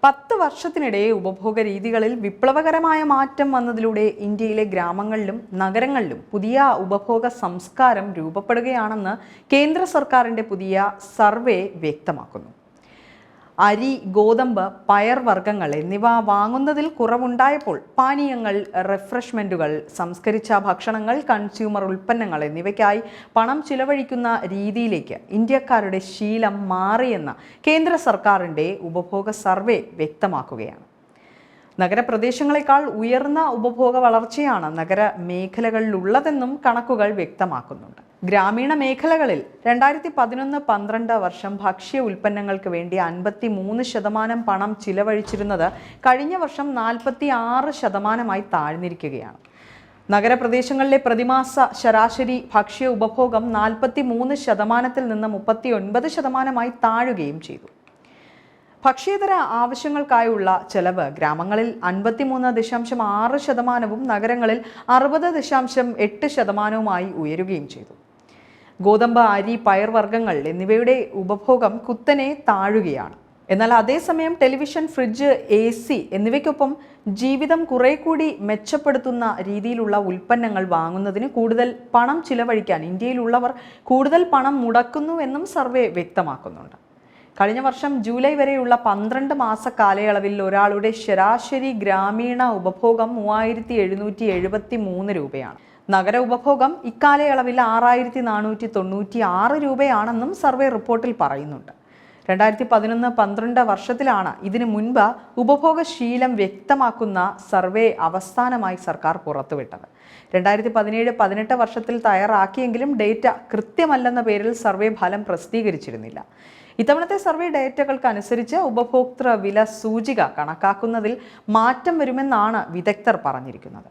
10 വർഷത്തിനിടെ ഉപഭോഗ രീതികളിൽ വിപ്ലവകരമായ മാറ്റം വന്നതിലൂടെ ഇന്ത്യയിലെ ഗ്രാമങ്ങളിലും നഗരങ്ങളിലും പുതിയ ഉപഭോഗ സംസ്കാരം രൂപപ്പെടുകയാണെന്ന് കേന്ദ്ര സർക്കാരിൻ്റെ പുതിയ സർവേ വ്യക്തമാക്കുന്നു. അരി, ഗോതമ്പ്, പയർവർഗ്ഗങ്ങൾ എന്നിവ വാങ്ങുന്നതിൽ കുറവുണ്ടായപ്പോൾ പാനീയങ്ങൾ, റിഫ്രഷ്മെൻറ്റുകൾ, സംസ്കരിച്ച ഭക്ഷണങ്ങൾ, കൺസ്യൂമർ ഉൽപ്പന്നങ്ങൾ എന്നിവയ്ക്കായി പണം ചിലവഴിക്കുന്ന രീതിയിലേക്ക് ഇന്ത്യക്കാരുടെ ശീലം മാറിയെന്ന് കേന്ദ്ര സർക്കാരിൻ്റെ ഉപഭോഗ സർവേ വ്യക്തമാക്കുകയാണ്. നഗരപ്രദേശങ്ങളെക്കാൾ ഉയർന്ന ഉപഭോഗ വളർച്ചയാണ് നഗരമേഖലകളിലുള്ളതെന്നും കണക്കുകൾ വ്യക്തമാക്കുന്നുണ്ട്. ഗ്രാമീണ മേഖലകളിൽ 2011-12 വർഷം ഭക്ഷ്യ ഉൽപ്പന്നങ്ങൾക്ക് വേണ്ടി 53% പണം ചിലവഴിച്ചിരുന്നത് കഴിഞ്ഞ വർഷം 46% താഴ്ന്നിരിക്കുകയാണ്. നഗരപ്രദേശങ്ങളിലെ പ്രതിമാസ ശരാശരി ഭക്ഷ്യ ഉപഭോഗം 43% നിന്ന് 39% താഴുകയും ചെയ്തു. ഭക്ഷ്യേതര ആവശ്യങ്ങൾക്കായുള്ള ചെലവ് ഗ്രാമങ്ങളിൽ 53.6%, നഗരങ്ങളിൽ 60.8% ഉയരുകയും ചെയ്തു. ഗോതമ്പ്, അരി, പയർവർഗ്ഗങ്ങൾ എന്നിവയുടെ ഉപഭോഗം കുത്തനെ താഴുകയാണ്. എന്നാൽ അതേസമയം ടെലിവിഷൻ, ഫ്രിഡ്ജ്, AC എന്നിവയ്ക്കൊപ്പം ജീവിതം കുറെ കൂടി മെച്ചപ്പെടുത്തുന്ന രീതിയിലുള്ള ഉൽപ്പന്നങ്ങൾ വാങ്ങുന്നതിന് കൂടുതൽ പണം ചിലവഴിക്കാൻ ഇന്ത്യയിലുള്ളവർ കൂടുതൽ പണം മുടക്കുന്നുവെന്നും സർവേ വ്യക്തമാക്കുന്നുണ്ട്. കഴിഞ്ഞ വർഷം ജൂലൈ വരെയുള്ള 12 മാസ കാലയളവിൽ ഒരാളുടെ ശരാശരി ഗ്രാമീണ ഉപഭോഗം 3773 രൂപയാണ്. നഗര ഉപഭോഗം ഇക്കാലയളവിൽ 6496 രൂപയാണെന്നും സർവേ റിപ്പോർട്ടിൽ പറയുന്നുണ്ട്. 2011-12 വർഷത്തിലാണ് ഇതിനു മുൻപ് ഉപഭോഗശീലം വ്യക്തമാക്കുന്ന സർവേ അവസാനമായി സർക്കാർ പുറത്തുവിട്ടത്. 2017-18 വർഷത്തിൽ തയ്യാറാക്കിയെങ്കിലും ഡേറ്റ കൃത്യമല്ലെന്ന പേരിൽ സർവേ ഫലം പ്രസിദ്ധീകരിച്ചിരുന്നില്ല. ഇത്തവണത്തെ സർവേ ഡേറ്റകൾക്കനുസരിച്ച് ഉപഭോക്തൃ വില സൂചിക കണക്കാക്കുന്നതിൽ മാറ്റം വരുമെന്നാണ് വിദഗ്ധർ പറഞ്ഞിരിക്കുന്നത്.